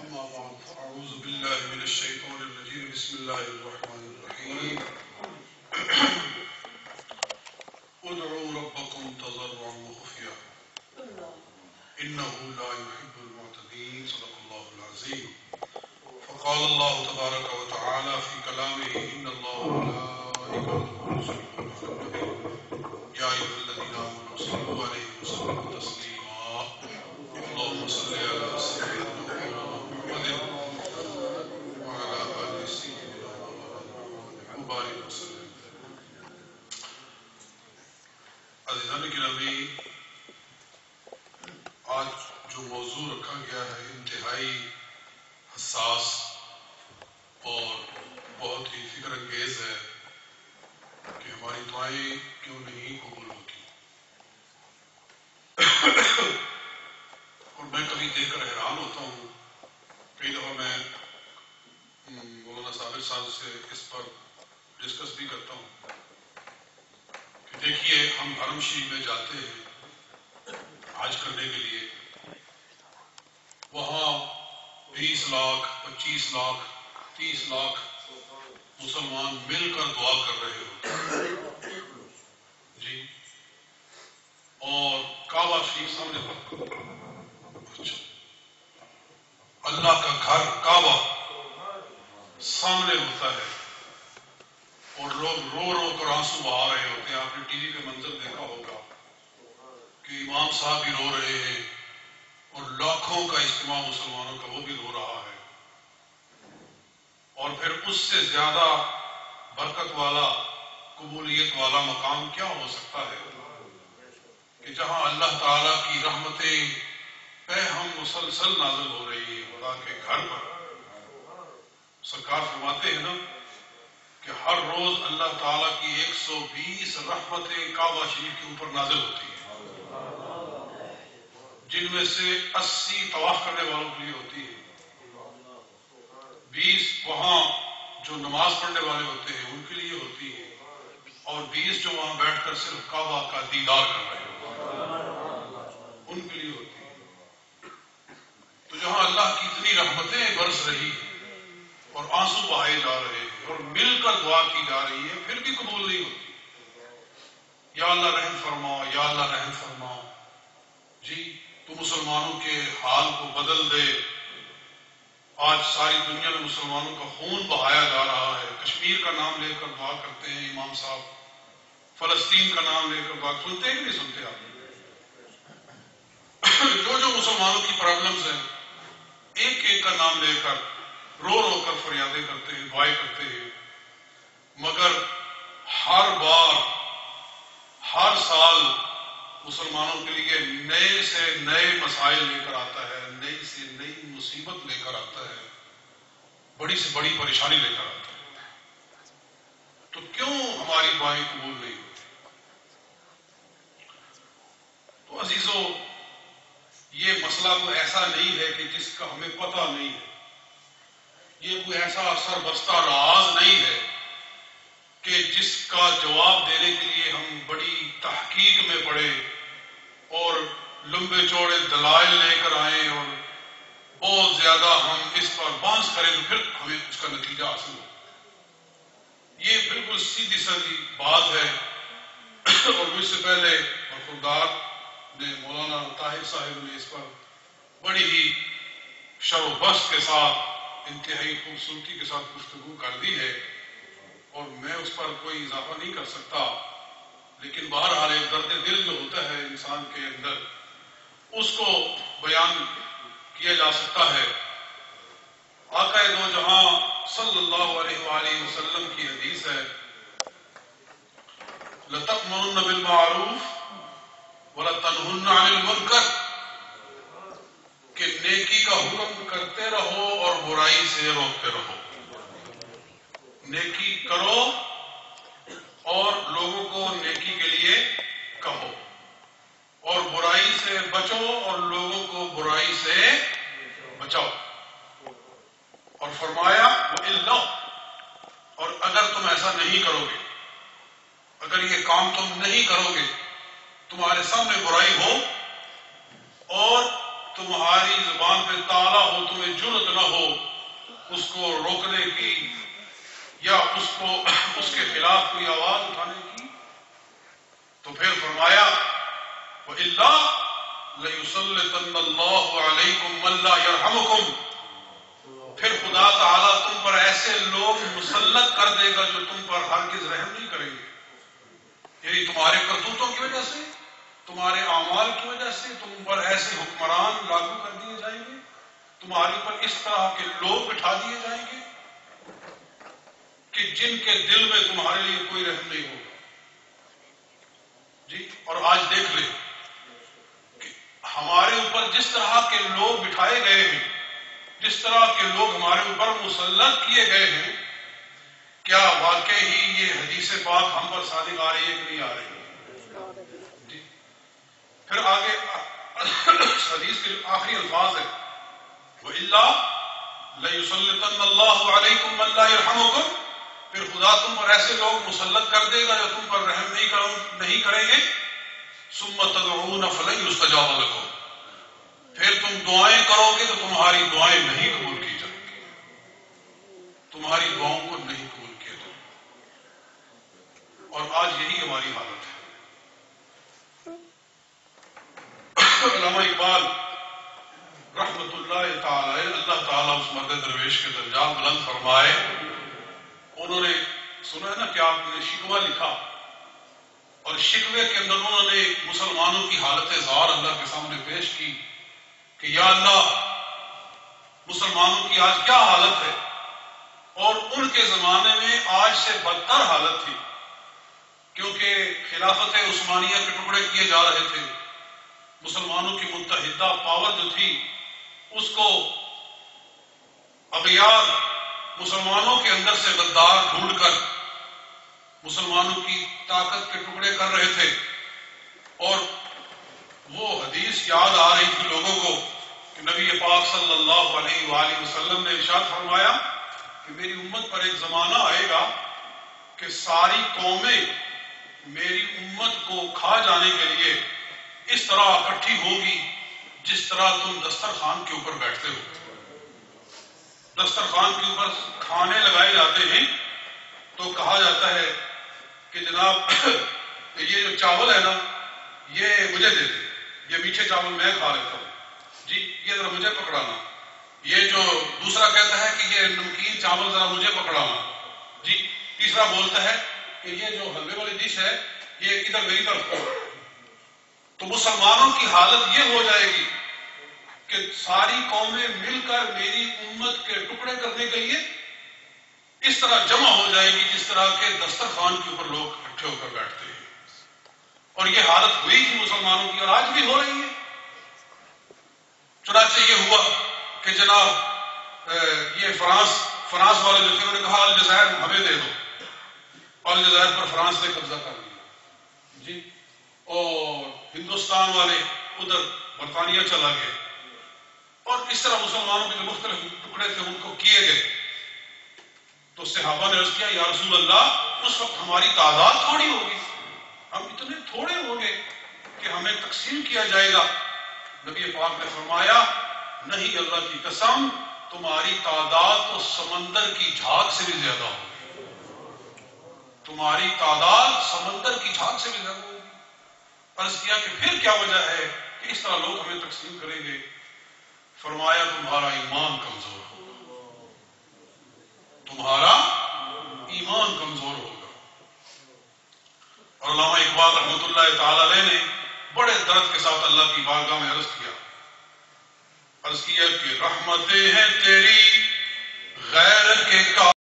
أما بعد فأعوذ بالله من الشيطان الرجيم بسم الله الرحمن الرحيم ادعوا ربكم تضرعا وخفيا إنه لا يحب المعتدين صدق الله العظيم. فقال الله تبارك وتعالى في كلامه إن الله وملائكته يصلون على النبي يا أيها الذين آمنوا صلوا عليه وسلموا تسليما. اللهم صل على سيدنا محمد وعلى آل سيدنا محمد وبارك وسلم. عزیزان گرامی، آج جو موضوع رکھا گیا ہے انتہائی حساس اور بہت ہی فکر انگیز ہے کہ ہماری دعائیں کیوں نہیں قبول ہوتی. اور میں کبھی دیکھ کر حیران ہوتا ہوں. کئی دفعہ میں مولانا صابر صاحب سے اس پر ڈسکس بھی کرتا ہوں کہ دیکھیے ہم حرم شریف میں جاتے ہیں حج کرنے کے لیے، وہاں 20 لاکھ 25 لاکھ 30 لاکھ مسلمان مل کر دعا کر رہے ہوتے ہیں جی، اور کعبہ شریف سامنے، اللہ کا گھر کعبہ سامنے ہوتا ہے اور لوگ رو رو کر آنسو بہا رہے ہوتے ہیں. آپ نے ٹی وی پہ منظر دیکھا ہوگا کہ امام صاحب بھی رو رہے ہیں اور لاکھوں کا اجتماع مسلمانوں کا وہ بھی رو رہا ہے. اور پھر اس سے زیادہ برکت والا قبولیت والا مقام کیا ہو سکتا ہے کہ جہاں اللہ تعالیٰ کی رحمتیں پہ ہم مسلسل نازل ہو رہی ہے. خدا کے گھر پر سرکار فرماتے ہیں نا کہ ہر روز اللہ تعالیٰ کی 120 رحمتیں کعبہ شریف کے اوپر نازل ہوتی ہیں، جن میں سے 80 طواف کرنے والوں کے لیے ہوتی ہے، 20 وہاں جو نماز پڑھنے والے ہوتے ہیں ان کے لیے ہوتی ہے، اور 20 جو وہاں بیٹھ کر صرف کعبہ کا دیدار کر رہے ہوتے ہیں ان کے لیے ہوتی ہے. تو جہاں اللہ کی اتنی رحمتیں برس رہی ہیں اور آنسو بہائے جا رہے ہیں اور مل کر دعا کی جا رہی ہے، پھر بھی قبول نہیں ہوتی. یا اللہ رحم فرما، یا اللہ رحم فرما. جی تو مسلمانوں کے حال کو بدل دے. آج ساری دنیا میں مسلمانوں کا خون بہایا جا رہا ہے. کشمیر کا نام لے کر دعا کرتے ہیں امام صاحب، فلسطین کا نام لے کر دعا سنتے ہیں کہ نہیں سنتے آپ؟ جو مسلمانوں کی پرابلمز ہیں ایک ایک کا نام لے کر رو رو کر فریادیں کرتے ہیں، دعائیں کرتے ہیں، مگر ہر بار ہر سال مسلمانوں کے لیے نئے سے نئے مسائل لے کر آتا ہے، نئی سے نئی مصیبت لے کر آتا ہے، بڑی سے بڑی پریشانی لے کر آتا ہے. تو کیوں ہماری دعائیں قبول نہیں ہوتی؟ تو عزیزو، یہ مسئلہ کوئی ایسا نہیں ہے کہ جس کا ہمیں پتہ نہیں ہے، یہ کوئی ایسا اثر بستہ راز نہیں ہے کہ جس کا جواب دینے کے لیے ہم بڑی تحقیق میں پڑے اور لمبے چوڑے دلائل لے کر آئیں اور بہت زیادہ ہم اس پر بحث کریں تو پھر ہمیں اس کا نتیجہ حاصل ہو. یہ بالکل سیدھی سادی بات ہے. اور مجھ سے پہلے برخوردار نے مولانا طاہر صاحب نے اس پر بڑی ہی شر و بست کے ساتھ انتہائی خوبصورتی کے ساتھ گفتگو کر دی ہے اور میں اس پر کوئی اضافہ نہیں کر سکتا. لیکن بہرحال ایک درد دل جو ہوتا ہے انسان کے اندر اس کو بیان کیا جا سکتا ہے. آقا دو جہاں صلی اللہ علیہ وآلہ وسلم کی حدیث ہے لَتَأْمُرُنَّ بِالْمَعْرُوفِ وَلَتَنْهُنَّ عَنِ الْمُنْكَرِ، کہ نیکی کا حکم کرتے رہو اور برائی سے روکتے رہو. نیکی کرو اور لوگوں کو نیکی کے لیے کہو، اور برائی سے بچو اور لوگوں کو برائی سے بچاؤ. اور فرمایا وَإِلَّا، اور اگر تم ایسا نہیں کرو گے، اگر یہ کام تم نہیں کرو گے، تمہارے سامنے برائی ہو اور تمہاری زبان پہ تالا ہو، تمہیں جرت نہ ہو اس کو روکنے کی یا اس کے خلاف کوئی آواز اٹھانے کی. تو پھر فرمایا وَإِلَّا لَيُسَلِّطَنَّ اللَّهُ عَلَيْكُمْ مَن لَّا يَرْحَمُكُمْ، پھر خدا تعالیٰ تم پر ایسے لوگ مسلط کر دے گا جو تم پر ہرگز رحم نہیں کریں گے. یعنی تمہارے کرتوتوں کی وجہ سے، تمہارے اعمال کی وجہ سے تم پر ایسے حکمران لاگو کر دیے جائیں گے، تمہارے اوپر اس طرح کے لوگ بٹھا دیے جائیں گے کہ جن کے دل میں تمہارے لیے کوئی رحم نہیں ہوگا. جی، اور آج دیکھ لیں کہ ہمارے اوپر جس طرح کے لوگ بٹھائے گئے ہیں، جس طرح کے لوگ ہمارے اوپر مسلط کیے گئے ہیں، کیا واقعی ہی یہ حدیث پاک ہم پر صادق آ رہی ہے کہ نہیں آ رہی ہے؟ جی. پھر آگے حدیث کے آخری الفاظ ہے وَإِلَّا لَيُسَلِّطَنَّ اللَّهُ عَلَيْكُمْ مَن لَّا يَرْحَمُكُمْ، پھر خدا تم پر ایسے لوگ مسلط کر دے گا جو تم پر رحم نہیں کریں گے. ثُمَّ تَدْعُونَ فَلَن يُسْتَجَابَ لَكُمْ، پھر تم دعائیں کرو گے تو تمہاری دعائیں نہیں قبول کی جائیں گی، تمہاری دعاؤں کو نہیں قبول کیا جائے گا. اور آج یہی ہماری حالت ہے. علامہ اقبال رحمت اللہ تعالی، اللہ تعالیٰ اس مرد درویش کے درجات بلند فرمائے، انہوں نے سنا ہے نا کہ آپ نے شکوہ لکھا، اور شکوے کے اندر انہوں نے مسلمانوں کی حالت زار اللہ کے سامنے پیش کی کہ یا اللہ، مسلمانوں کی آج کیا حالت ہے. اور ان کے زمانے میں آج سے بدتر حالت تھی، کیونکہ خلافت عثمانیہ کے ٹکڑے کیے جا رہے تھے. مسلمانوں کی متحدہ پاور جو تھی اس کو اغیار مسلمانوں کے اندر سے غدار ڈھونڈ کر مسلمانوں کی طاقت کے ٹکڑے کر رہے تھے. اور وہ حدیث یاد آ رہی تھی لوگوں کو کہ نبی پاک صلی اللہ علیہ وآلہ وسلم نے ارشاد فرمایا کہ میری امت پر ایک زمانہ آئے گا کہ ساری قومیں میری امت کو کھا جانے کے لیے اس طرح اکٹھی ہوگی جس طرح تم دسترخوان کے اوپر بیٹھتے ہو. دسترخوان کے اوپر کھانے لگائے جاتے ہیں تو کہا جاتا ہے کہ جناب یہ جو چاول ہے نا یہ مجھے دے دے، یہ میٹھے چاول میں کھا لیتا ہوں، جی یہ ذرا مجھے پکڑانا. یہ جو دوسرا کہتا ہے کہ یہ نمکین چاول ذرا مجھے پکڑانا. جی تیسرا بولتا ہے کہ یہ جو حلوے والی ڈش ہے یہ ادھر میری طرف. تو مسلمانوں کی حالت یہ ہو جائے گی کہ ساری قومیں مل کر میری امت کے ٹکڑے کرنے کے لیے اس طرح جمع ہو جائے گی جس طرح کے دسترخوان کے اوپر لوگ اکٹھے ہو کر بیٹھتے ہیں. اور یہ حالت ہوئی تھی مسلمانوں کی اور آج بھی ہو رہی ہے. چنانچہ یہ ہوا کہ جناب یہ فرانس والے جو تھے انہوں نے کہا الجزائر ہمیں دے دو، اور الجزائر پر فرانس نے قبضہ کر لیا. جی اور ہندوستان والے ادھر برطانیہ چلا گئے، اور اس طرح مسلمانوں کے جو مختلف ٹکڑے تھے ان کو کیے گئے. تو صحابہ نے عرض کیا یا رسول اللہ، اس وقت ہماری تعداد تھوڑی ہوگی، ہم اتنے تھوڑے ہوں گے کہ ہمیں تقسیم کیا جائے گا. نبی پاک نے فرمایا نہیں، اللہ کی قسم تمہاری تعداد تو سمندر کی جھاگ سے بھی زیادہ ہوگی، تمہاری تعداد سمندر کی جھاگ سے بھی زیادہ ہوگی. عرض کیا کہ پھر کیا وجہ ہے کہ اس طرح لوگ ہمیں تقسیم کریں گے؟ فرمایا تمہارا ایمان کمزور ہوگا، تمہارا ایمان کمزور ہوگا. اور علامہ اقبال رحمۃ اللہ تعالی علیہ نے بڑے درد کے ساتھ اللہ کی بارگاہ میں عرض کیا کہ رحمتیں ہیں تیری غیر کے کا